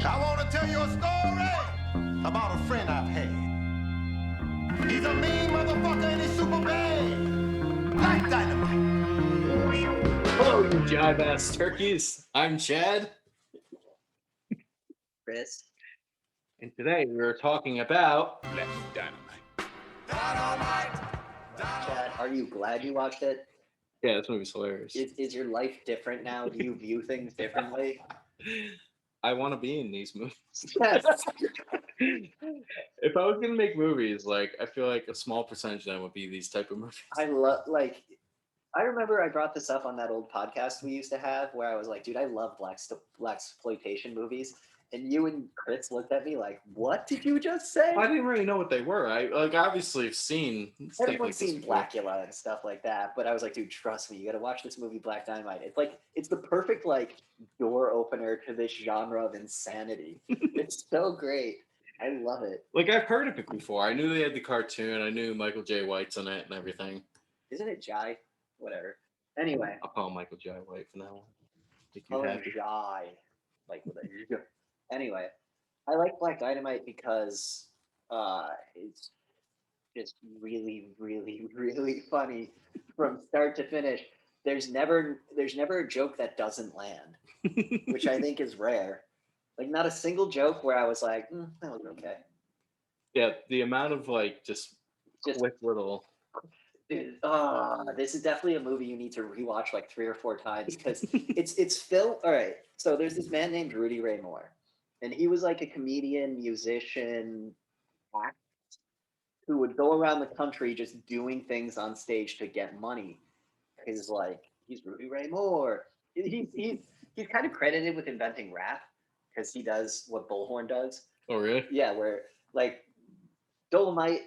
I want to tell you a story about a friend I've had. He's a mean motherfucker and he's super bad. Black Dynamite. Hello, you jive ass turkeys. I'm Chad, Chris. and today we're talking about Black Dynamite. Chad, are you glad you watched it? yeah, this movie's hilarious. Is your life different now? Do you view things differently? I want to be in these movies. Yes. If I was gonna make movies, like I feel like a small percentage of them would be these type of movies. I remember I brought this up on that old podcast we used to have where I was like, dude, I love blaxploitation movies. And you and Chris looked at me like, what did you just say? I didn't really know what they were. I obviously have seen stuff Everyone's like this seen before. Blackula and stuff like that, but I was like, dude, trust me, you gotta watch this movie, Black Dynamite. It's the perfect door opener to this genre of insanity. It's so great. I love it. Like I've heard of it before. I knew they had the cartoon. I knew Michael J. White's in it and everything. Isn't it Jai? Whatever. Anyway, I'll call him Michael J. White from now on. Think you call him happy? Jai. Anyway, I like Black Dynamite because it's just really, really, really funny from start to finish. There's never a joke that doesn't land, which I think is rare. Like not a single joke where I was like, that was okay. Yeah, the amount of just quick little. Dude, this is definitely a movie you need to rewatch like 3 or 4 times because it's film. All right, so there's this man named Rudy Ray Moore, and he was like a comedian, musician, act who would go around the country just doing things on stage to get money. He's Rudy Ray Moore. He's kind of credited with inventing rap because he does what Bullhorn does. Oh really? Yeah, where like Dolomite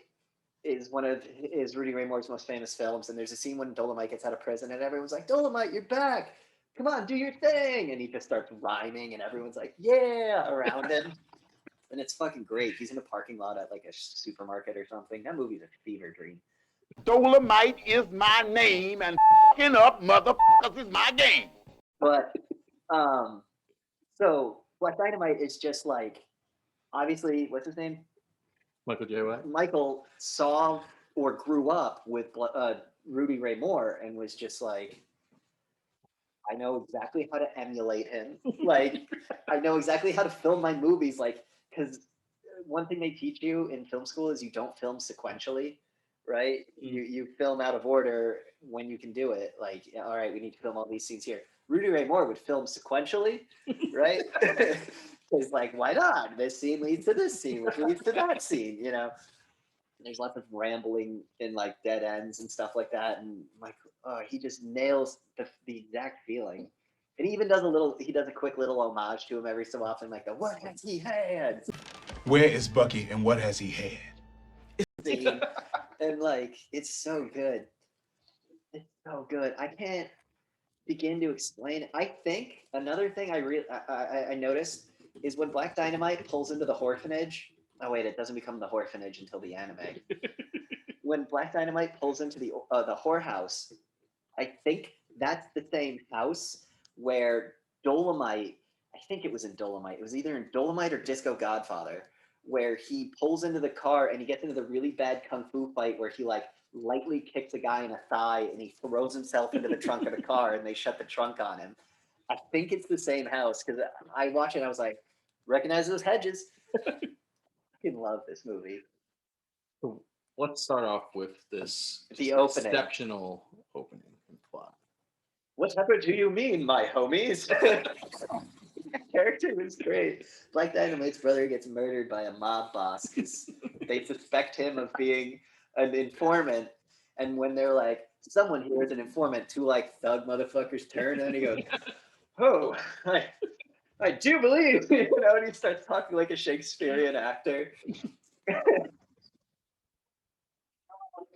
is Rudy Ray Moore's most famous films, and there's a scene when Dolomite gets out of prison, and everyone's like, "Dolomite, you're back! Come on, do your thing!" And he just starts rhyming, and everyone's like, "Yeah!" around him, and it's fucking great. He's in a parking lot at like a supermarket or something. That movie's a fever dream. Dolomite is my name, and f***ing up motherfuckers is my game. But so Black Dynamite is just like, obviously, what's his name? Michael J. White. Michael saw or grew up with Rudy Ray Moore and was just like, I know exactly how to emulate him. Like, I know exactly how to film my movies. Like, because one thing they teach you in film school is you don't film sequentially, right? You film out of order when you can do it. Like, all right, we need to film all these scenes here. Rudy Ray Moore would film sequentially, right? Because like, why not? This scene leads to this scene, which leads to that scene, you know? There's lots of rambling and like dead ends and stuff like that. And like, he just nails the exact feeling. And he even does a quick little homage to him every so often, like the "What has he had?" Where is Bucky and what has he had? scene. And like, it's so good. It's so good. I can't begin to explain it. I think another thing I noticed is when Black Dynamite pulls into the orphanage. Oh wait, it doesn't become the orphanage until the anime. When Black Dynamite pulls into the whorehouse, I think that's the same house where Dolomite. I think it was in Dolomite. It was either in Dolomite or Disco Godfather, where he pulls into the car and he gets into the really bad kung fu fight where he like lightly kicks a guy in the thigh and he throws himself into the trunk of the car and they shut the trunk on him. I think it's the same house because I watched it and I was like, recognize those hedges. I fucking love this movie. So let's start off with this The opening. exceptional opening and plot. Whatever do you mean, my homies? Character was great. Black Dynamite's brother gets murdered by a mob boss because they suspect him of being an informant. And when they're like, someone here is an informant, 2 like thug motherfuckers turn and he goes, "Oh, I do believe," and he starts talking like a Shakespearean actor.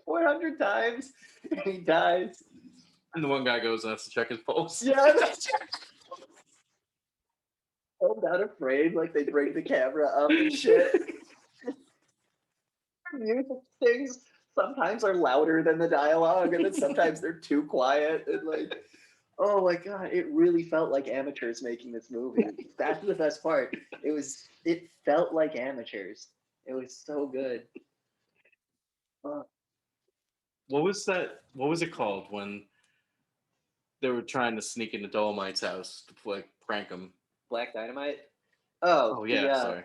400 times, and he dies. And the one guy goes and has to check his pulse. Yeah, that's held out of frame, like they bring the camera up and shit. Music things sometimes are louder than the dialogue, and then sometimes they're too quiet. And like, Oh my god, it really felt like amateurs making this movie. That's the best part. It felt like amateurs. It was so good. Uh, What was that? What was it called when they were trying to sneak into Dolomite's house to like prank him? Black Dynamite. Oh, Oh yeah, sorry.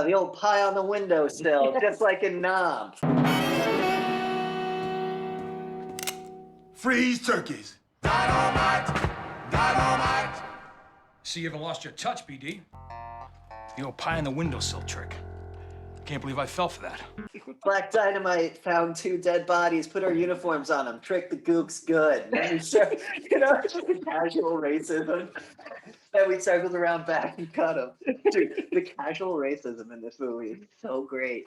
the old pie on the windowsill, just like in Nom. Freeze turkeys. Dynamite. Dynamite. See, you haven't lost your touch, BD. The old pie in the windowsill trick. Can't believe I fell for that. Black Dynamite found 2 dead bodies, put our uniforms on them, trick the gooks good. And we start, just the casual racism. Then we circled around back and cut them. Dude, the casual racism in this movie is so great.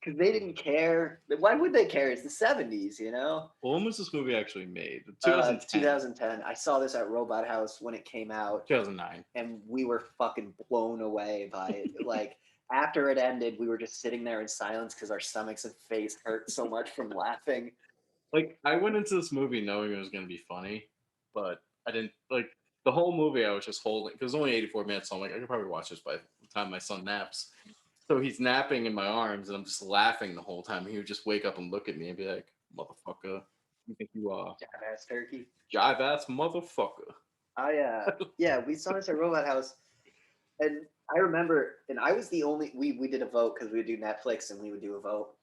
Because they didn't care. Why would they care? It's the 70s, Well, when was this movie actually made? 2010. I saw this at Robot House when it came out. 2009. And we were fucking blown away by it. Like, after it ended, we were just sitting there in silence because our stomachs and face hurt so much from laughing. Like, I went into this movie knowing it was going to be funny, but I didn't, like, the whole movie I was just holding, because it was only 84 minutes, so I'm like, I could probably watch this by the time my son naps. So he's napping in my arms, and I'm just laughing the whole time. He would just wake up and look at me and be like, motherfucker, you think you are? Jive-ass turkey. Jive-ass motherfucker. Yeah, we saw this at Robot House. And I remember, and I was the only, we did a vote because we would do Netflix and we would do a vote.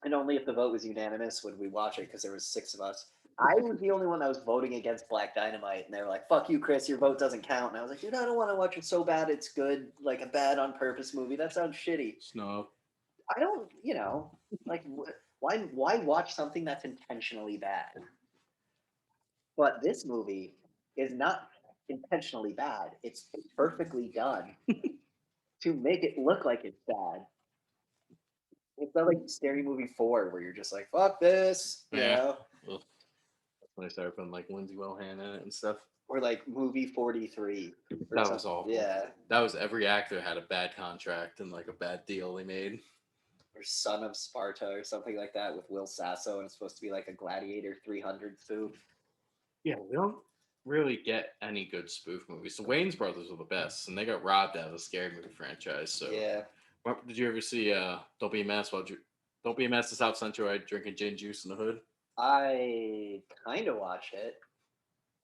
And only if the vote was unanimous would we watch it because there was 6 of us. I was the only one that was voting against Black Dynamite, and they were like, "Fuck you, Chris, your vote doesn't count." And I was like, "Dude, I don't want to watch it so bad it's good, like a bad on purpose movie. That sounds shitty." Snub. I don't, like, why watch something that's intentionally bad? But this movie is not intentionally bad. It's perfectly done to make it look like it's bad. It's not like Scary Movie 4 where you're just like, "Fuck this," Yeah. Well, when they started putting like Lindsay Lohan in it and stuff. Or like Movie 43. That was awful. Yeah. That was every actor had a bad contract and like a bad deal they made. Or Son of Sparta or something like that with Will Sasso, and it's supposed to be like a Gladiator 300 spoof. Yeah, we don't really get any good spoof movies. The Wayans brothers were the best, and they got robbed out of the Scary Movie franchise. So Yeah. Did you ever see Don't Be a Mess Don't Be a Mess to South Central drinking gin juice in the hood? I kind of watched it.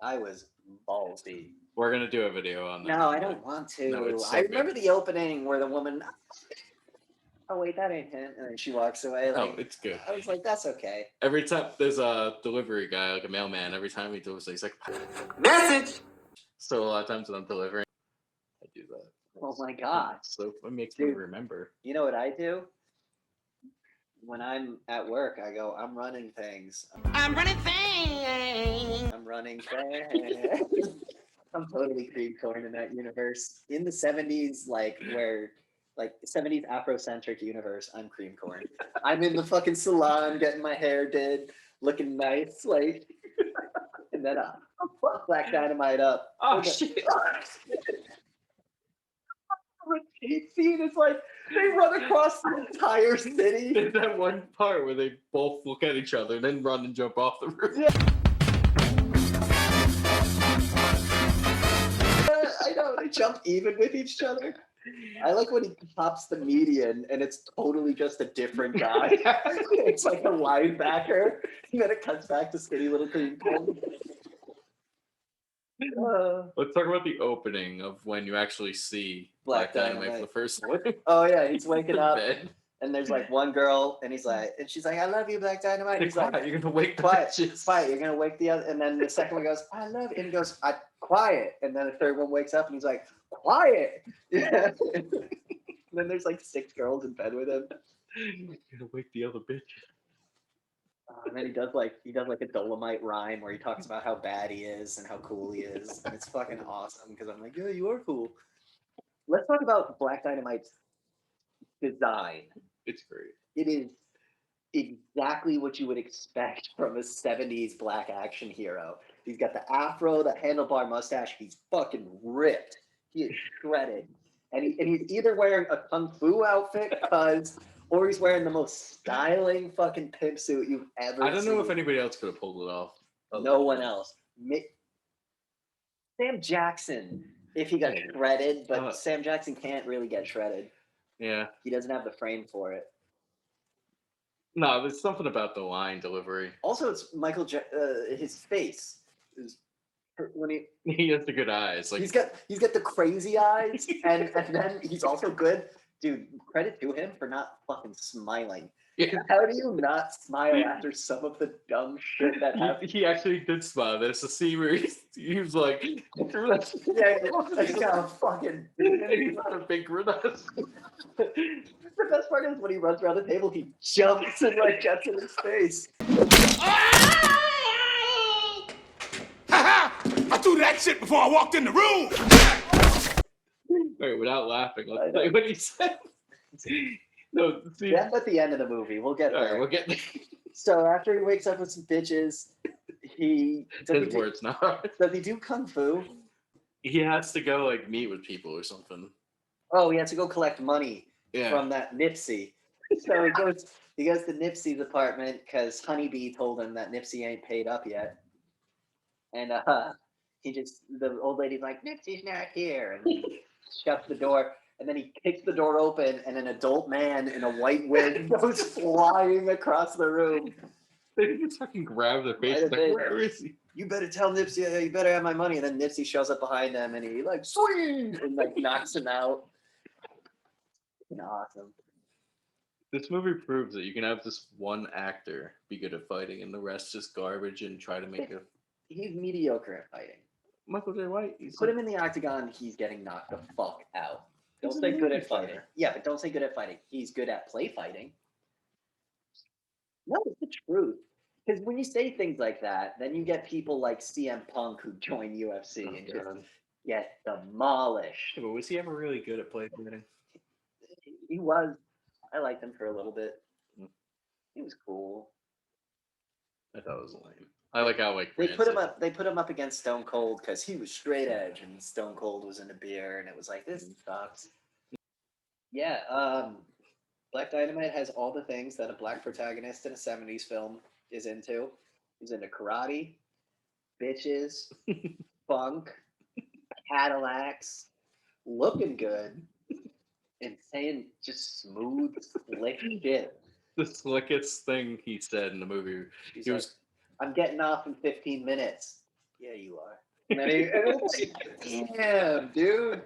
I was ballsy. We're gonna do a video on that. No, I don't want to. No, it's so I remember good. the opening where the woman, "Oh wait, that ain't him," and then she walks away. Like, Oh, it's good. I was like, "That's okay." Every time there's a delivery guy, like a mailman, every time he delivers, he's like, Message. so a lot of times when I'm delivering, I do that. Oh my god. So it makes me Dude. remember. You know what I do? When I'm at work, I go, "I'm running things. I'm running things. I'm running things." I'm totally cream corn in that universe. In the 70s, like the 70s Afrocentric universe, I'm cream corn. I'm in the fucking salon getting my hair did, looking nice, like, and then I'll fuck Black Dynamite up. Oh, Okay. shit. Repeat scene is like they run across the entire city. There's that one part where they both look at each other and then run and jump off the roof. Yeah. I know, they jump even with each other. I like when he pops the median and it's totally just a different guy. It's like a linebacker, and then it cuts back to skinny little cream corn. Let's talk about the opening of when you actually see Black Black Dynamite for Dynamite. the first time. Oh yeah, he's waking up Bed. and there's like one girl and she's like, "I love you, Black Dynamite." And he's like, Quiet, you're gonna wake the "Quiet, bitches. quiet, you're gonna wake the other." And then the second one goes, "I love you," and he goes, "Quiet." And then the third one wakes up and he's like, "Quiet." Yeah. And then there's like 6 girls in bed with him. You're gonna wake the other bitch. And then he does like a Dolomite rhyme where he talks about how bad he is and how cool he is, and it's fucking awesome because I'm like, "Yeah, you are cool." Let's talk about Black Dynamite's design. It's great. It is exactly what you would expect from a 70s black action hero. He's got the afro, the handlebar mustache. He's fucking ripped. He is shredded. And he's either wearing a kung fu outfit or he's wearing the most styling fucking pimp suit you've ever seen. I don't know if anybody else could have pulled it off. No one else. Sam Jackson, if he got shredded, but Uh, Sam Jackson can't really get shredded. Yeah. He doesn't have the frame for it. No, there's something about the line delivery. Also, it's his face is when He has the good eyes. Like he's got the crazy eyes, and then he's also good. Dude, credit to him for not fucking smiling. yeah, How do you not smile after some of the dumb shit that happened? he actually did smile. There's a scene where he was like, Yeah, he's got a fucking. he's not a big grimace. The best part is when he runs around the table, he jumps and like gets in his face. Ha I threw that shit before I walked in the room. Wait, without laughing, let's say what he said. No, see, That's at the end of the movie. We'll get all there. right, we'll get So after he wakes up with some bitches, his words now. does he do kung fu? He has to go like meet with people or something. Oh, he has to go collect money Yeah. from that Nipsey. So he goes to Nipsey's apartment because Honeybee told him that Nipsey ain't paid up yet. And the old lady's like, Nipsey's not here, and he shuts the door. And then he kicks the door open, and an adult man in a white wig goes flying across the room. They just fucking grab their face. Might have Like, been. where is he? You better tell Nipsey, you better have my money. And then Nipsey shows up behind him, and he like swing and like knocks him out. Awesome. This movie proves that you can have this one actor be good at fighting, and the rest just garbage and try to make a He's mediocre at fighting. Michael J. White. Put him in the octagon, he's getting knocked the fuck out. Don't He's a say good movie at fighting. fighter. Yeah, but don't say good at fighting. He's good at play fighting. No, it's the truth. Because when you say things like that, then you get people like CM Punk who join UFC and just get demolished. Yeah, but was he ever really good at play fighting? He was. I liked him for a little bit. Mm. He was cool. I thought it was lame. I like how like They put him up. They put him up against Stone Cold because he was straight edge, and Stone Cold was into beer, and it was like this sucks. Yeah, Black Dynamite has all the things that a black protagonist in a '70s film is into. He's into karate, bitches, funk, Cadillacs, looking good, and saying just smooth, slick shit. The slickest thing he said in the movie. He's He like, was I'm getting off in 15 minutes. Yeah, you are. And then and it's like, damn, dude.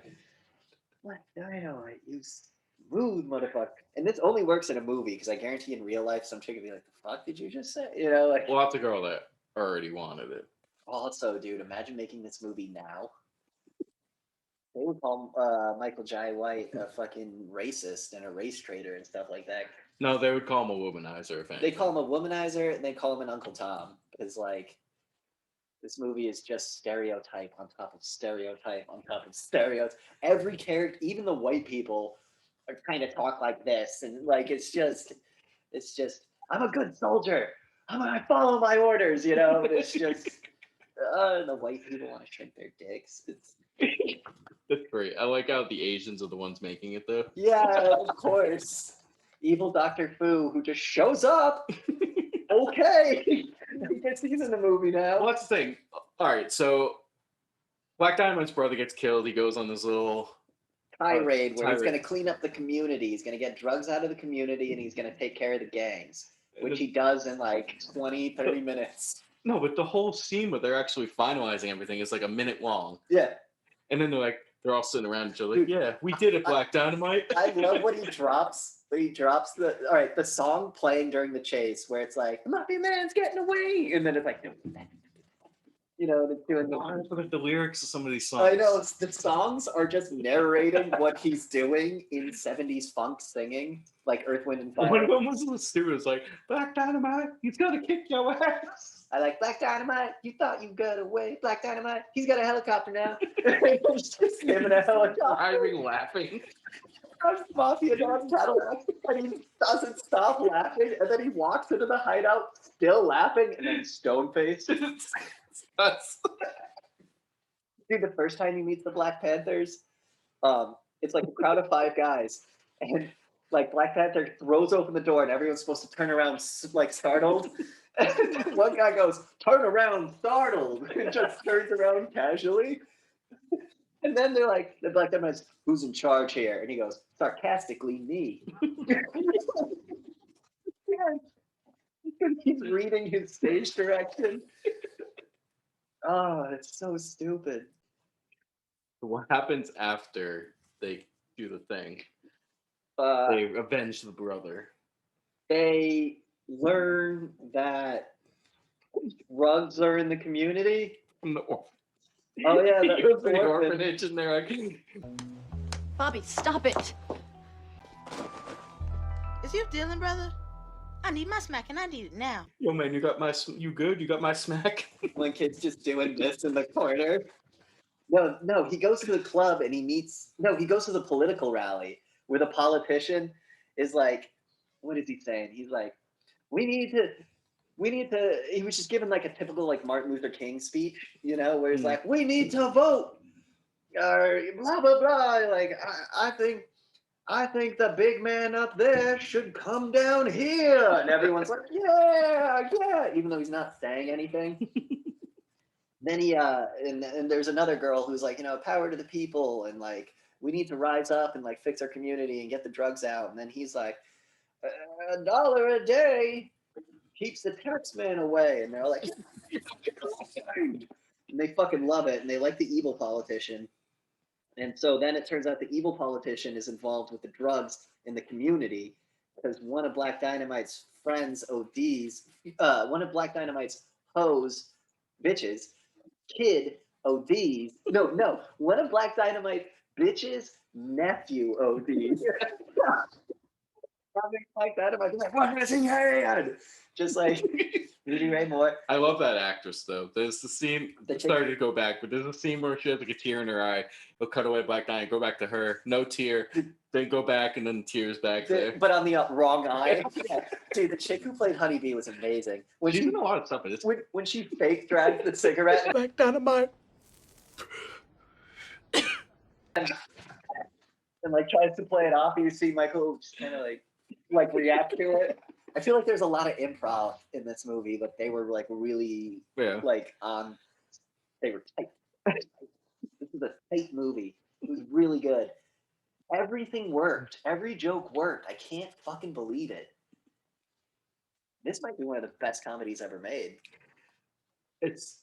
Black Dynamite, you smooth motherfucker. And this only works in a movie because I guarantee in real life some chick would be like, the fuck did you just say? You know, like. well, that's a girl that already wanted it. Also, dude, imagine making this movie now. They would call Michael J. White a fucking racist and a race traitor and stuff like that. No, they would call him a womanizer. If They anything. call him a womanizer and they call him an Uncle Tom because, like, this movie is just stereotype on top of stereotype on top of stereotype. Every character, even the white people, are kind of talk like this, and like it's just, I'm a good soldier. I follow my orders, you know. And it's just the white people want to shrink their dicks. It's That's great. I like how the Asians are the ones making it though. yeah, of course. Evil Dr. Fu, who just shows up. Okay, he's in the movie now. Well, that's the thing. All right, so Black Dynamite's brother gets killed. He goes on this little Tirade where he's tirade. going to clean up the community. He's going to get drugs out of the community and he's going to take care of the gangs, which he does in like 20, 30 minutes. No, but the whole scene where they're actually finalizing everything is like a minute long. Yeah. And then they're all sitting around each other like, yeah, we did it, Black Dynamite. I love when he drops the song playing during the chase where it's like, the Mafia Man's getting away. And then it's like, you know, and it's doing I forgot the lyrics of some of these songs. I know the songs are just narrating what he's doing in 70s funk singing, like Earth, Wind, and Fire. One of them was so stupid. It's like, Black Dynamite, he's gonna kick your ass. I like Black Dynamite. You thought you got away. Black Dynamite. He's got a helicopter now. It's just him in a helicopter. Driving, laughing. Mafia Don Cadillac, and he doesn't stop laughing, and then he walks into the hideout still laughing, and then stone faced. Dude, the first time he meets the Black Panthers, it's like a crowd of 5 guys, and like Black Panther throws open the door, and everyone's supposed to turn around like startled. And one guy goes, "Turn around, startled," and just turns around casually. And then they're like, the Black Dynamite's, who's in charge here? And he goes, sarcastically, me. He's reading his stage direction. Oh, it's so stupid. What happens after they do the thing? Uh, They avenge the brother. they learn that drugs are in the community. No. Oh yeah, He the goes to the orphan. orphanage and they're like, Bobby, stop it. Is you dealing, brother? I need my smack and I need it now. "Yo, man, you got my, you good? You got my smack?" When kid's just doing this in the corner. No, he goes to the club and he goes to the political rally where the politician is like, what is he saying? He's like, we need to, he was just giving like a typical like Martin Luther King speech, you know, where he's like, we need to vote, or blah, blah, blah. Like, I think the big man up there should come down here. And everyone's like, yeah, even though he's not saying anything. Then he and there's another girl who's like, power to the people, and like we need to rise up and like fix our community and get the drugs out. And then he's like, $1 a day keeps the taxman away. And they're like, and they fucking love it, and they like the evil politician. And so then it turns out the evil politician is involved with the drugs in the community because one of Black Dynamite's friends ODs, one of Black Dynamite's hoes, bitches, kid ODs. No, one of Black Dynamite bitches' nephew ODs. Black Dynamite, like, what is in your hand? Just like Rudy Ray Moore. I love that actress though. There's the scene. Sorry to go back, but there's a scene where she has like a tear in her eye. They'll cut away Black Dynamite, go back to her, no tear. Then go back and then tears back there. But on the wrong eye. Yeah. Dude, the chick who played Honeybee was amazing. She's in a lot of stuff. But when she fake dragged the cigarette. Black Dynamite. And like tries to play it off, and you see Michael just kind of like react to it. I feel like there's a lot of improv in this movie, but they were like really like they were tight. This is a tight movie. It was really good. Everything worked. Every joke worked. I can't fucking believe it. This might be one of the best comedies ever made. It's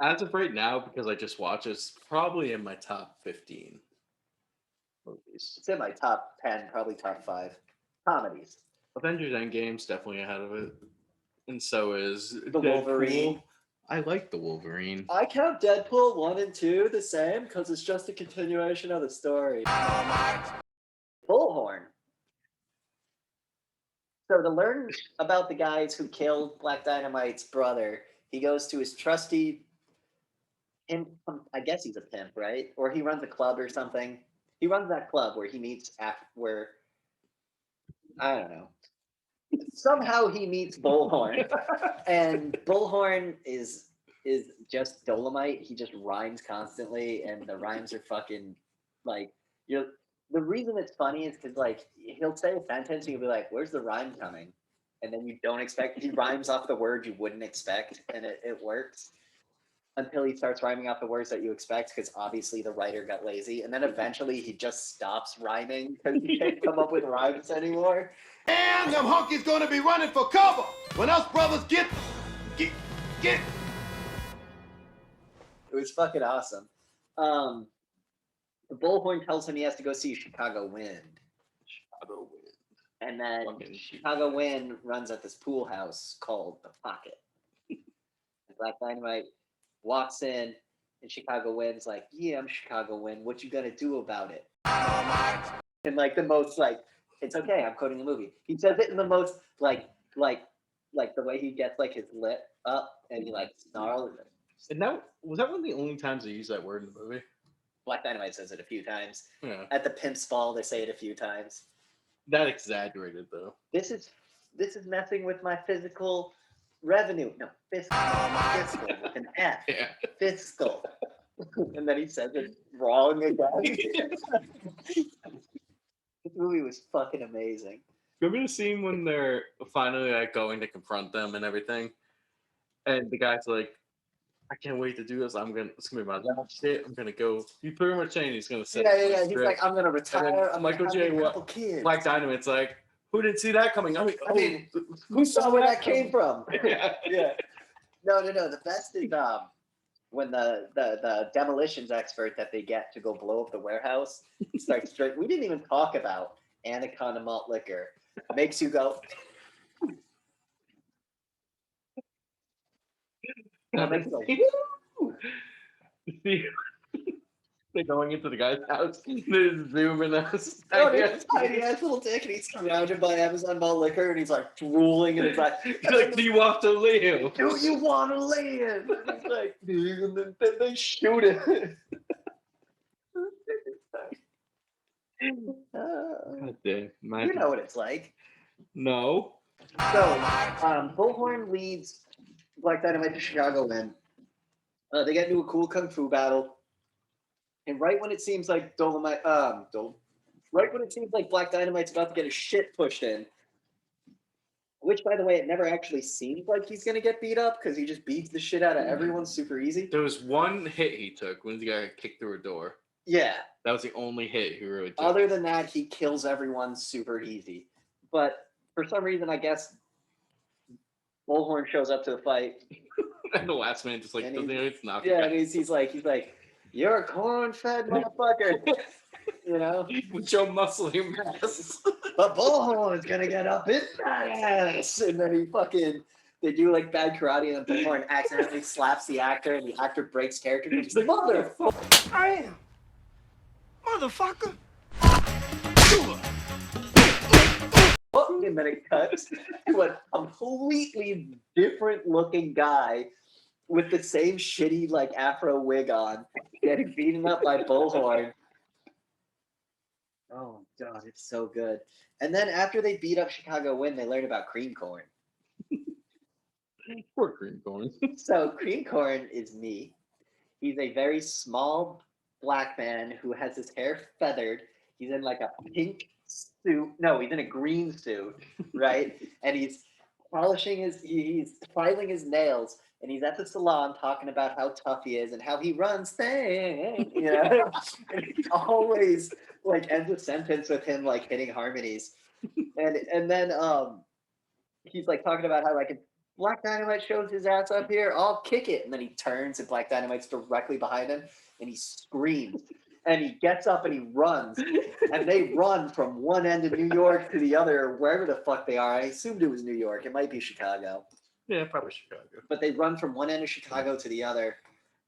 as of right now, because I just watched, it's probably in my top 15 movies. It's in my top 10, probably top 5 comedies. Avengers Endgame's definitely ahead of it, and so is The Wolverine. I like the Wolverine. I count Deadpool 1 and 2 the same because it's just a continuation of the story. Bullhorn. So to learn about the guys who killed Black Dynamite's brother, he goes to his trusty pimp. I guess he's a pimp, right? Or he runs a club or something. He runs that club where he meets where I don't know. Somehow he meets Bullhorn, and Bullhorn is just Dolomite. He just rhymes constantly, and the rhymes are fucking like the reason it's funny is because like he'll say a sentence and you'll be like, "Where's the rhyme coming?" And then you don't expect he rhymes off the word you wouldn't expect, and it works until he starts rhyming off the words that you expect because obviously the writer got lazy, and then eventually he just stops rhyming because he can't come up with rhymes anymore. And them honkys gonna be running for cover when us brothers get. It was fucking awesome. The Bullhorn tells him he has to go see Chicago Wind. And then Chicago Wind runs at this pool house called The Pocket. And Black Dynamite walks in, and Chicago Wind's like, "Yeah, I'm Chicago Wind. What you gonna do about it?" And like the most like, it's okay. I'm quoting the movie. He says it in the most like the way he gets like his lip up and he like snarls. And was that one of the only times they used that word in the movie? Black Dynamite says it a few times. Yeah. At the Pimp's Ball, they say it a few times. That exaggerated though. This is messing with my physical revenue. No, fiscal. Fiscal with an F. Yeah. Fiscal. And then he says it wrong again. This movie was fucking amazing. Remember the scene when they're finally like going to confront them and everything? And the guy's like, I can't wait to do this. It's gonna be my last shit. I'm gonna go. He's pretty much saying he's gonna set Yeah, up yeah, on yeah. a He's strip. like, I'm gonna And retire. then I'm Michael gonna J. have a What? couple kids. Black Dynamite's like, who didn't see that coming? I mean, who saw where that came from? Yeah. Yeah. No. The best is when the demolitions expert that they get to go blow up the warehouse starts drinking. We didn't even talk about Anaconda malt liquor. Makes you go. Makes you go, See, they're going into the guy's house. They're zooming us. oh, there's a tiny ass little dick, and he's surrounded by Amazon malt liquor, and he's like drooling, and it's like, He's like, do you want to live? do you want to live? And he's like, and then they shoot him. God damn. You know what it's like. No. So, Bullhorn leads Black Dynamite to Chicago, and they get into a cool kung fu battle. And right when it seems like right when it seems like Black Dynamite's about to get his shit pushed in, which, by the way, it never actually seems like he's gonna get beat up because he just beats the shit out of everyone super easy. There was one hit he took when the guy got kicked through a door. Yeah. That was the only hit he really took. Other than that, he kills everyone super easy. But for some reason, I guess Bullhorn shows up to the fight. And the last man just like And doesn't he- even knock Yeah, him and he's like, you're a corn-fed motherfucker, you know. with your muscly mass. But Bullhorn's gonna get up his ass, and then they do like bad karate, and then Bullhorn accidentally slaps the actor, and the actor breaks character. And he's like, motherfucker! I am. Motherfucker. And then it cuts to a completely different looking guy with the same shitty like afro wig on, getting beaten up by Bullhorn. Oh god, it's so good. And then after they beat up Chicago Wind, they learn about cream corn. Poor green corn. So cream corn is me. He's a very small black man who has his hair feathered. He's in like a pink suit. No, he's in a green suit, right? And he's he's filing his nails, and he's at the salon talking about how tough he is and how he runs things, you know. And he always like ends a sentence with him like hitting harmonies, and then he's like talking about how like if Black Dynamite shows his ass up here, I'll kick it, and then he turns and Black Dynamite's directly behind him, and he screams. And he gets up and he runs, and they run from one end of New York to the other, wherever the fuck they are. I assumed it was New York. It might be Chicago. Yeah, probably Chicago. But they run from one end of Chicago to the other,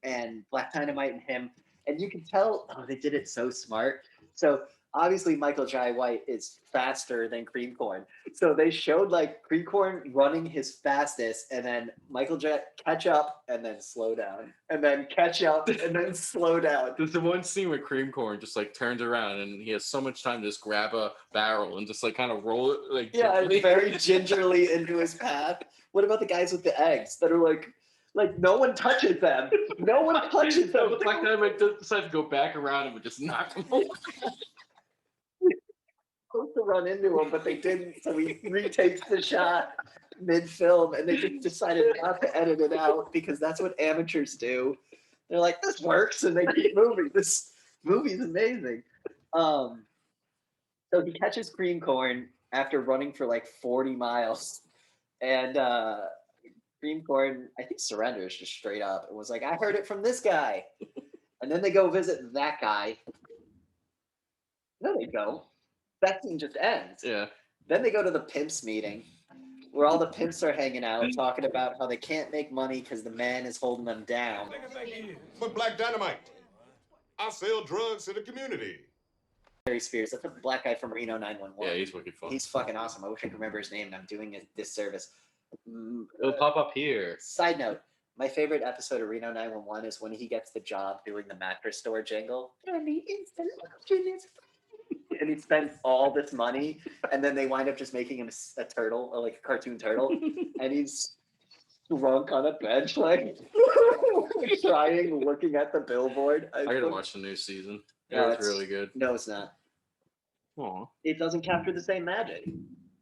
and Black Dynamite and him, and you can tell, oh, they did it so smart. So obviously Michael Jai White is faster than Cream Corn. So they showed like Cream Corn running his fastest, and then Michael Jai catch up and then slow down, and then catch up and then slow down. There's the one scene where Cream Corn just like turns around and he has so much time to just grab a barrel and just like kind of roll it like Yeah, gently. very gingerly into his path. What about the guys with the eggs that are like no one touches them? No one touches them. But Black Dynamite decides to go back around him and just knock him over. Supposed to run into him, but they didn't. So he retakes the shot mid-film, and they just decided not to edit it out because that's what amateurs do. They're like, "This works," and they keep moving. This movie's amazing. So he catches Cream Corn after running for like 40 miles, and Cream Corn, I think, surrenders just straight up and was like, "I heard it from this guy," and then they go visit that guy. No, they don't. That scene just ends. Yeah. Then they go to the pimps meeting where all the pimps are hanging out talking about how they can't make money because the man is holding them down. But Black Dynamite, I sell drugs to the community. Harry Spears, that's a black guy from Reno 911. Yeah, he's wicked fun. He's fucking awesome. I wish I could remember his name, and I'm doing a disservice. It'll pop up here. Side note, my favorite episode of Reno 911 is when he gets the job doing the mattress store jingle. And the installation is free. And he spends all this money, and then they wind up just making him a turtle, or like a cartoon turtle, and he's drunk on a bench, like crying, looking at the billboard. I gotta watch the new season. No, It's really good. No, it's not. Aw. It doesn't capture the same magic.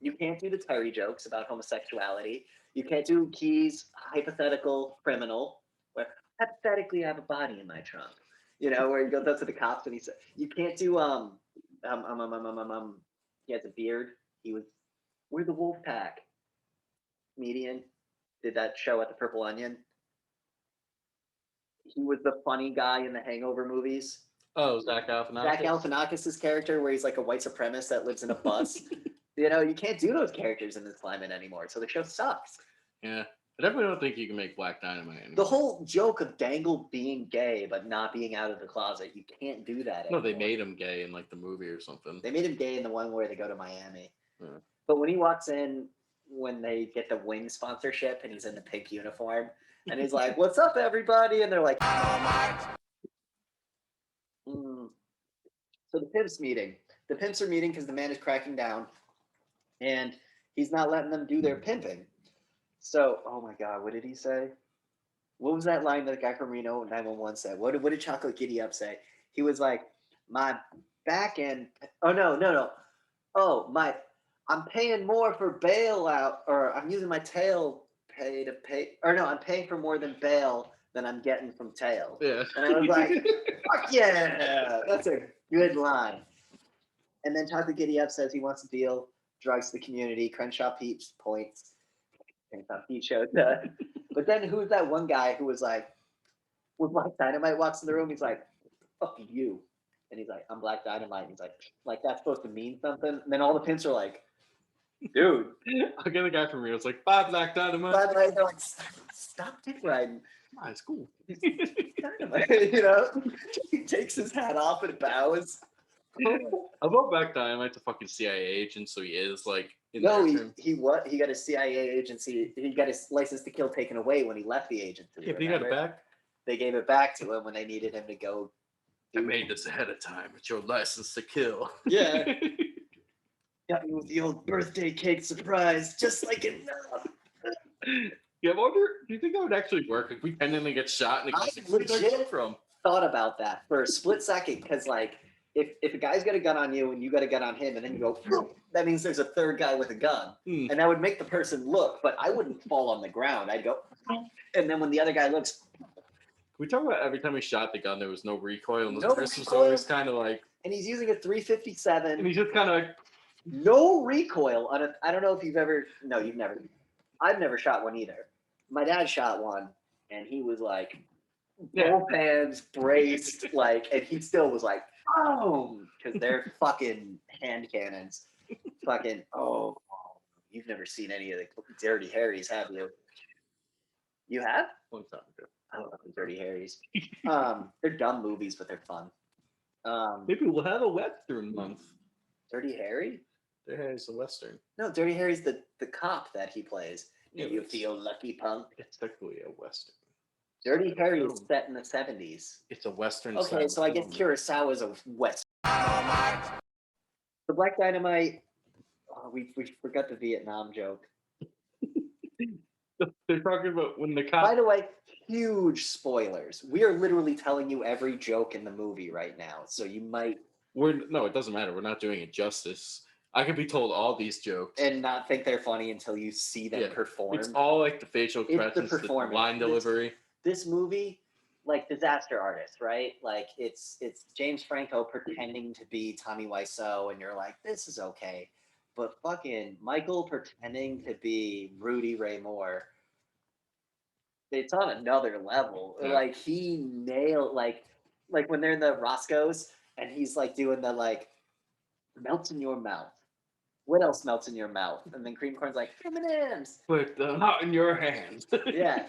You can't do the Terry jokes about homosexuality. You can't do Key's hypothetical criminal, where, hypothetically I have a body in my trunk. You know, where he goes up to the cops and he said, "You can't do He has a beard. He was we're the Wolf Pack comedian. Did that show at the Purple Onion. He was the funny guy in the Hangover movies. Oh, Zach Galifianakis. Zach Galifianakis' character, where he's like a white supremacist that lives in a bus. You know, you can't do those characters in this climate anymore, so the show sucks. Yeah, I definitely don't think you can make Black Dynamite anymore. The whole joke of Dangle being gay but not being out of the closet, you can't do that No, anymore. they made him gay in like the movie or something. They made him gay in the one where they go to Miami. Yeah. But when he walks in, when they get the wing sponsorship and he's in the pink uniform, and he's like, "What's up, everybody?" And they're like, So the pimps meeting. The pimps are meeting because the man is cracking down, and he's not letting them do their pimping. So, oh my God, what did he say? What was that line that the guy from Reno 911 said? What did Chocolate Giddy Up say? He was like, "My back end." Oh no. Oh my, I'm paying more for bailout, or I'm using my tail pay to pay, or no, I'm paying for more than bail than I'm getting from tail. Yeah. And I was like, fuck yeah, that's a good line. And then Chocolate Giddy Up says he wants to deal drugs to the community. Crenshaw Pete points. Crenshaw Pete shows up. But then who's that one guy who was like, when Black Dynamite walks in the room, he's like, "Fuck you." And he's like, "I'm Black Dynamite." And he's like that's supposed to mean something. And then all the pimps are like, "Dude." I'll get the guy from Rio. It's like, "Bye, Black Dynamite." Black Dynamite, they're like, "Stop dick riding." Ah, it's cool. Dynamite, you know? He takes his hat off and bows. I love Black Dynamite's a fucking CIA agent, so he is like in No, there. he got his CIA agency. He got his license to kill taken away when he left the agency. Yeah, but he got it remember? back. They gave it back to him when they needed him to go. I made this ahead of time. It's your license to kill. Yeah. Got me with the old birthday cake surprise, just like enough. Yeah, I wonder, do you think that would actually work if we randomly get shot and it I goes like, where did that legit come from? thought about that for a split second, because like if a guy's got a gun on you and you got a gun on him and then you go, that means there's a third guy with a gun. Hmm. And that would make the person look, but I wouldn't fall on the ground. I'd go, and then when the other guy looks, Can we talk about every time we shot the gun, there was no recoil, and the No person was recoil. always kind of like, and he's using a and 357, he's just kind of like, no recoil on a, I don't know if you've ever, no, you've never, I've never shot one either. My dad shot one and he was like, both hands braced, like, and he still was like, boom, because they're fucking hand cannons. Fucking, oh, you've never seen any of the Dirty Harrys, have you? You have? long time ago. I love the Dirty Harrys. They're dumb movies, but they're fun. Maybe we'll have a Western month. Dirty Harry? There is a Western. No, Dirty Harry's the cop that he plays. Yeah, You but feel lucky, punk. It's technically a Western. Dirty Harry is film. set in the 70s. It's a Western. Okay, style so I guess film. Kurosawa's a West. The Black Dynamite. Oh, we forgot the Vietnam joke. They're talking about when the By cop. the way, huge spoilers. We are literally telling you every joke in the movie right now, so you might No, it doesn't matter. We're not doing it justice. I could be told all these jokes. and not think they're funny until you see them Yeah, perform. It's all like the facial It's the expressions, the performance. line It's- delivery. This movie, like Disaster Artist, right? Like it's James Franco pretending to be Tommy Wiseau, and you're like, this is okay. But fucking Michael pretending to be Rudy Ray Moore, it's on another level. Yeah. Like he nailed like when they're in the Roscoe's and he's like doing the like melts in your mouth. What else melts in your mouth? And then Cream Corn's like M&M's. Put them out in your hands. Yeah.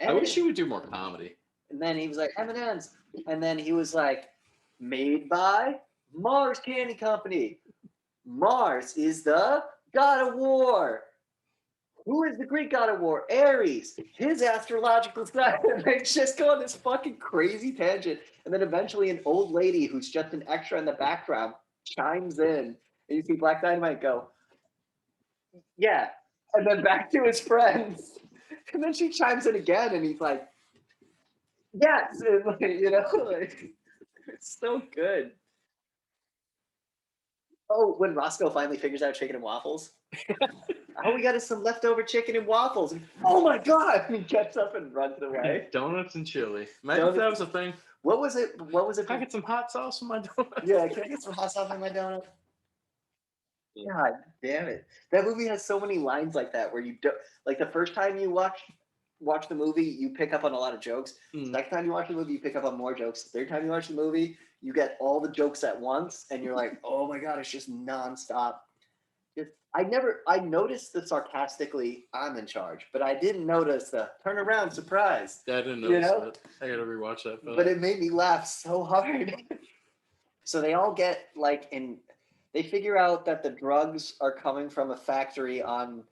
I wish you would do more comedy. And then he was like M&M's, and then he was like, made by Mars Candy Company. Mars is the god of war. Who is the Greek god of war? Ares. His astrological sign. And they just go on this fucking crazy tangent. And then eventually an old lady who's just an extra in the background chimes in. And you see Black Dynamite go, yeah. And then back to his friends. And then she chimes in again and he's like, yes. And like, you know, like, it's so good. Oh, when Roscoe finally figures out chicken and waffles. All we got is some leftover chicken and waffles. And, oh my God. And he gets up and runs away. Donuts and chili. Imagine if that was a thing. What was it? What was it? Can I get some hot sauce for my donut? Yeah, can I get some hot sauce in my donut? God damn it. That movie has so many lines like that where you don't like the first time you watch the movie, you pick up on a lot of jokes. Second time you watch the movie, you pick up on more jokes. Third time you watch the movie, you get all the jokes at once and you're like, oh my God, it's just nonstop. I noticed the sarcastically I'm in charge, but I didn't notice the turn around surprise. Yeah, I didn't notice that. I gotta rewatch that. But it made me laugh so hard. So they all get they figure out that the drugs are coming from a factory on,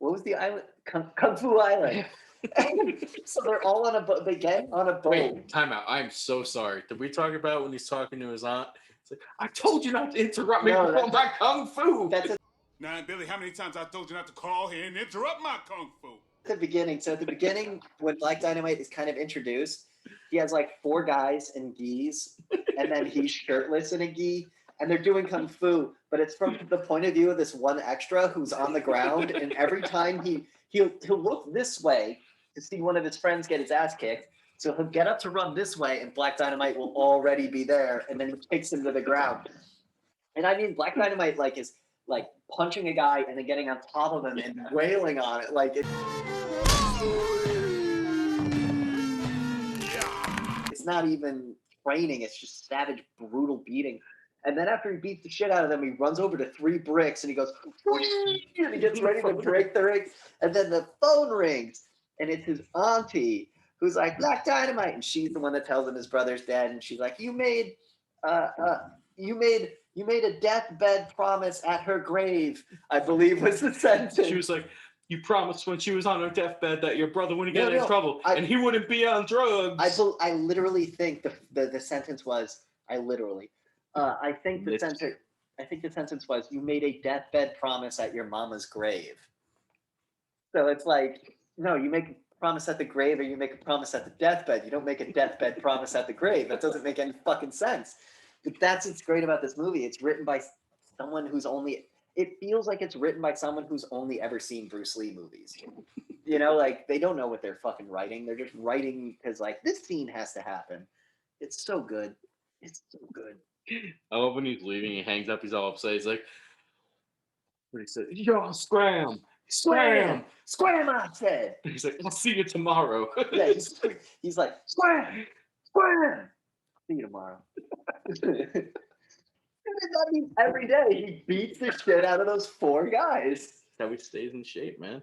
what was the island? Kungfu Island. So they're all on a boat. They get on a boat. Wait, time out. I'm so sorry. Did we talk about when he's talking to his aunt? It's like, I told you not to interrupt me before my kung fu. That's Now, Billy, how many times I told you not to call here and interrupt my kung fu? the beginning. So at the beginning, when Black Dynamite is kind of introduced, he has like 4 guys in gis, and then he's shirtless in a gi, and they're doing kung fu, but it's from the point of view of this one extra who's on the ground, and every time he'll look this way to see one of his friends get his ass kicked, so he'll get up to run this way, and Black Dynamite will already be there, and then he kicks him to the ground. And I mean, Black Dynamite is punching a guy and then getting on top of him and wailing on it, it's not even training, it's just savage, brutal beating. And then after he beats the shit out of them, he runs over to 3 bricks and he goes, and he gets ready to break the ring. And then the phone rings and it's his auntie who's like, Black Dynamite. And she's the one that tells him his brother's dead. And she's like, you made a deathbed promise at her grave, I believe was the sentence. She was like, you promised when she was on her deathbed that your brother wouldn't get in trouble and he wouldn't be on drugs. I literally think the sentence was, I think the sentence was, you made a deathbed promise at your mama's grave. So it's like, no, you make a promise at the grave or you make a promise at the deathbed. You don't make a deathbed promise at the grave. That doesn't make any fucking sense. But that's what's great about this movie. It's written by someone it feels like it's written by someone who's only ever seen Bruce Lee movies. You know, they don't know what they're fucking writing. They're just writing because this scene has to happen. It's so good. It's so good. I love when he's leaving, he hangs up, he's all upset. He's like, what he said? Yo, scram! Scram! Scram, I said! He's like, I'll see you tomorrow. Yeah, he's like, scram! Scram! See you tomorrow. That means every day he beats the shit out of those 4 guys. That's how he stays in shape, man.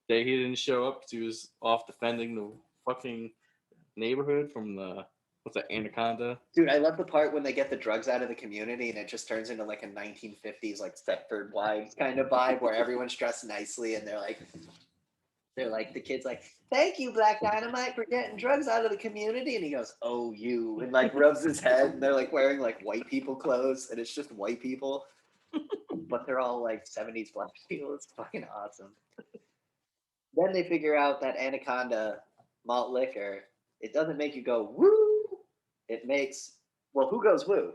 Day he didn't show up because he was off defending the fucking neighborhood from the anaconda. Dude, I love the part when they get the drugs out of the community and it just turns into a 1950s Stepford Wives kind of vibe where everyone's dressed nicely and they're the kid's like, thank you, Black Dynamite, for getting drugs out of the community. And he goes, oh, you, and rubs his head. And they're wearing white people clothes and it's just white people, but they're all 70s black people. It's fucking awesome. Then they figure out that anaconda malt liquor, it doesn't make you go, woo. It makes, who goes woo?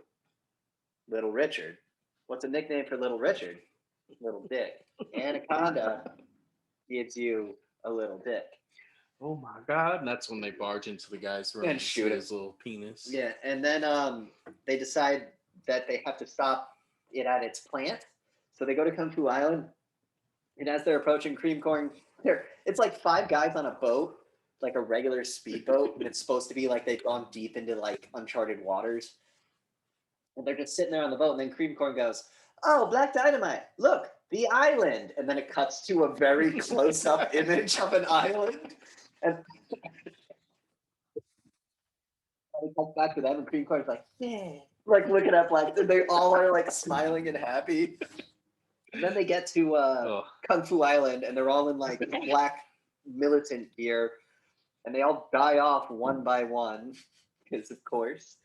Little Richard. What's a nickname for Little Richard? Little Dick. Anaconda gives you a little dick. Oh my God. And that's when they barge into the guy's room and shoot his little penis. Yeah, and then they decide that they have to stop it at its plant. So they go to Kungfu Island, and as they're approaching Cream Corn, it's 5 guys on a boat, a regular speedboat, and it's supposed to be they've gone deep into uncharted waters. And they're just sitting there on the boat, and then Cream Corn goes, oh, Black Dynamite, look, the island. And then it cuts to a very close-up image of an island. And it comes back to them, and Cream Corn's yeah. Looking at they all are smiling and happy. And then they get to Kung Fu Island, and they're all in black militant gear, and they all die off one by one, because of course.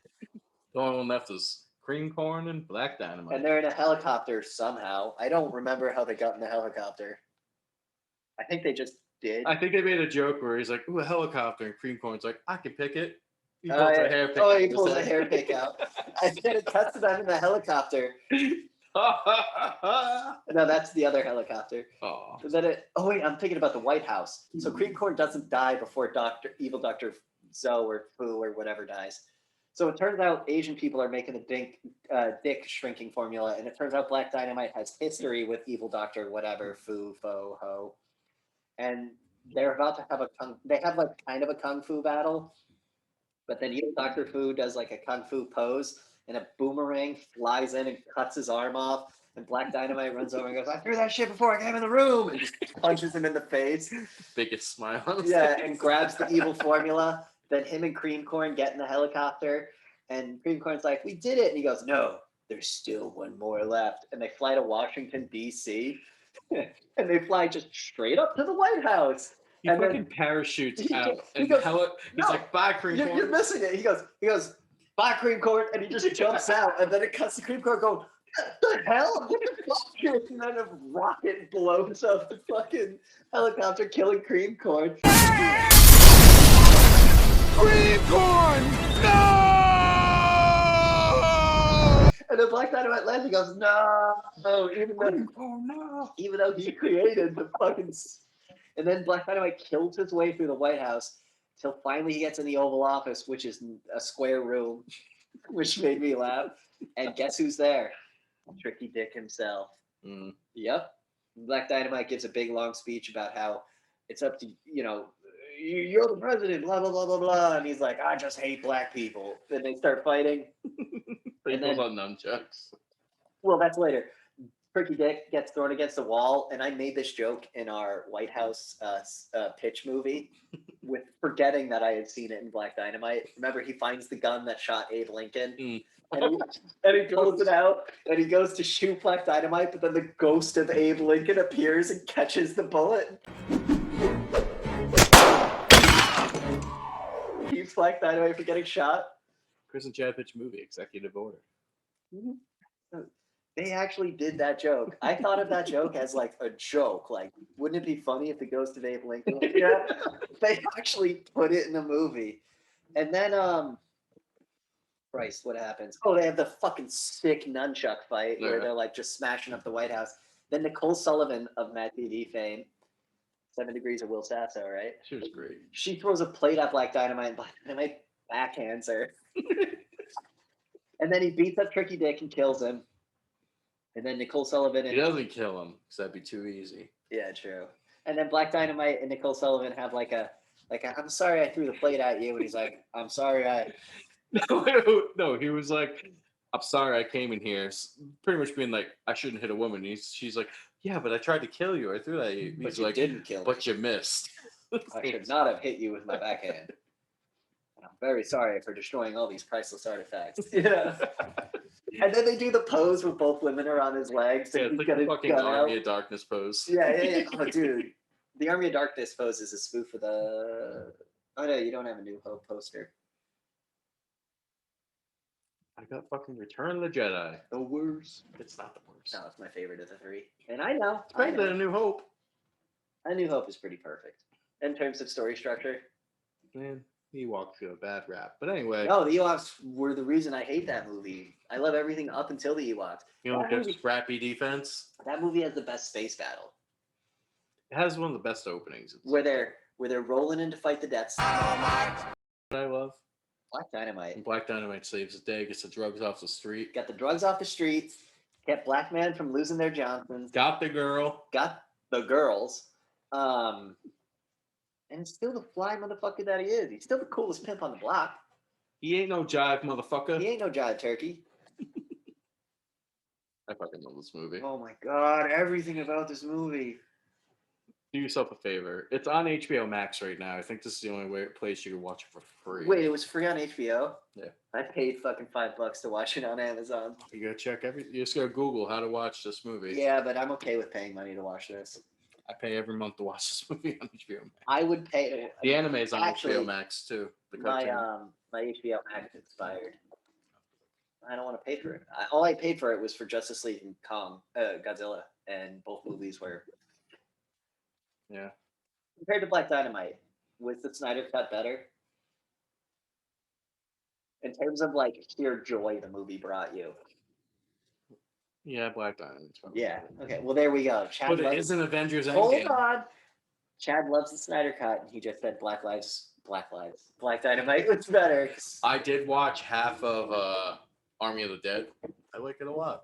The only one left is Cream Corn and Black Dynamite. And they're in a helicopter somehow. I don't remember how they got in the helicopter. I think they just did. I think they made a joke where he's like, ooh, a helicopter, and Cream Corn's like, I can pick it. He pulls a hair pick he pulls a hair pick out. And then it cuts to them in the helicopter. No, that's the other helicopter. Oh, And then oh wait, I'm thinking about the White House. So Cream Corn doesn't die before Evil Doctor Zoe or Fu or whatever dies. So it turns out Asian people are making the dick shrinking formula, and it turns out Black Dynamite has history with Evil Doctor whatever Fu Fo Ho, and they're about to have they have like kind of a kung fu battle, but then Evil Doctor Fu does like a kung fu pose, and a boomerang flies in and cuts his arm off. And Black Dynamite runs over and goes, "I threw that shit before I came in the room," and just punches him in the face. biggest smile on his Yeah, face. and grabs the evil formula. Then him and Cream Corn get in the helicopter, and Cream Corn's like, "We did it," and he goes, "No, there's still one more left." And they fly to Washington D.C. and they fly just straight up to the White House. He And fucking then parachutes he out, goes- he and goes, he's "No, like, "Bye, Cream you're Corn." missing it. He goes, "Bye, Cream Corn," and he just jumps out, and then it cuts to Cream Corn going, "What the hell?" And then a rocket blows up the fucking helicopter, killing Cream Corn. Cream corn! No! And then Black Dynamite lands and goes, "No, even though he created the fucking." And then Black Dynamite kills his way through the White House till finally he gets in the Oval Office, which is a square room, which made me laugh. And guess who's there? Tricky Dick himself. Mm. Yep. Black Dynamite gives a big long speech about how it's up to, you're the president, blah, blah, blah, blah, blah. And he's like, "I just hate black people." Then they start fighting. They And pull then- out nunchucks. Well, that's later. Tricky Dick gets thrown against the wall. And I made this joke in our White House pitch movie with forgetting that I had seen it in Black Dynamite. Remember, he finds the gun that shot Abe Lincoln. Mm. And he pulls it out and he goes to shoot Black Dynamite, but then the ghost of Abe Lincoln appears and catches the bullet. Keeps Black Dynamite from getting shot. Chris and Chad pitch movie, executive order. They actually did that joke. I thought of that joke as like a joke. Like, wouldn't it be funny if the ghost of Abe Lincoln? Yeah. They actually put it in the movie. And then Christ, what happens? Oh, they have the fucking sick nunchuck fight where Yeah. they're like just smashing up the White House. Then Nicole Sullivan of Mad TV fame, 7 Degrees of Will Sasso, right? She was great. She throws a plate at Black Dynamite and Black Dynamite backhands her. And then he beats up Tricky Dick and kills him. And then Nicole Sullivan He and doesn't kill him because that'd be too easy. yeah, true. And then Black Dynamite and Nicole Sullivan have like a "I'm sorry I threw the plate at you," and he's like, "I'm sorry I." No, he was like, "I'm sorry I came in here," pretty much being like, "I shouldn't hit a woman." She's like, "Yeah, but I tried to kill you. I threw that at you." But He's you like, didn't kill me. "But you missed." I should not have hit you with my backhand. I'm very sorry for destroying all these priceless artifacts. Yeah. And then they do the pose where both women are on his legs. Yeah, And it's he's like got the his fucking gun Army out. of Darkness pose. Yeah. Oh, dude. The Army of Darkness pose is a spoof of the. Oh, no, you don't have a New Hope poster. I got fucking Return of the Jedi. The worst. It's not the worst. No, it's my favorite of the three. And I know. It's better than A New Hope. A New Hope is pretty perfect in terms of story structure. Man, Ewoks get a bad rap. But anyway, No, the Ewoks were the reason I hate that movie. I love everything up until the Ewoks. you know, that there's movie- scrappy defense. That movie has the best space battle It has one of the best openings. It's where they're rolling in to fight the Death Star. what I love. Black Dynamite And Black Dynamite saves the day, gets the drugs off the street, got the drugs off the streets, kept black men from losing their Johnsons, got the girl. got the girls, and it's still the fly motherfucker that he is. He's still the coolest pimp on the block. He ain't no jive, motherfucker. He ain't no jive turkey. I fucking love this movie. Oh my god, everything about this movie. Do yourself a favor. It's on HBO Max right now. I think this is the only place you can watch it for free. Wait, it was free on HBO? Yeah. I paid fucking $5 to watch it on Amazon. You gotta check you just gotta Google how to watch this movie. Yeah, but I'm okay with paying money to watch this. I pay every month to watch this movie on HBO Max. I would pay. The anime is on Actually, HBO Max too. The my cartoon. my HBO Max expired. I don't want to pay for it. All I paid for it was for Justice League and Godzilla, and both movies were. Yeah. Compared to Black Dynamite, was the Snyder Cut better? In terms of like sheer joy the movie brought you. Yeah, Black Dynamite. Yeah. Okay. Well, there we go. Chad But it loves- isn't Avengers Hold Endgame. on. Chad loves the Snyder Cut, and he just said Black Dynamite was better. I did watch half of Army of the Dead. I like it a lot.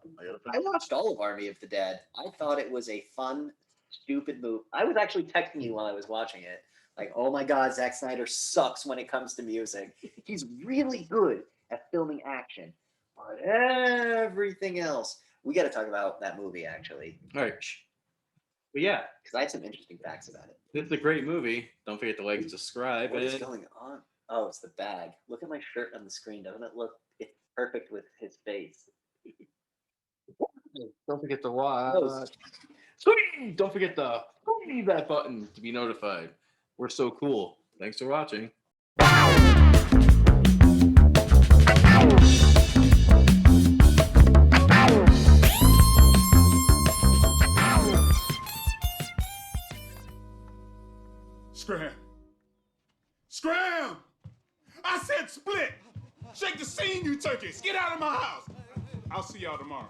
I watched all of Army of the Dead. I thought it was a fun, stupid movie. I was actually texting you while I was watching it. Like, oh my God, Zack Snyder sucks when it comes to music. He's really good at filming action, but everything else. We got to talk about that movie, actually. All right. But yeah, Because I had some interesting facts about it. it's a great movie. Don't forget to like and subscribe. What is And going on? Oh, it's the bag. Look at my shirt on the screen. Doesn't it look it's perfect with his face? don't forget to watch. Don't forget to hit that button to be notified. We're so cool. Thanks for watching. Scram. Scram! I said split. Shake the scene, you turkeys. Get out of my house. I'll see y'all tomorrow.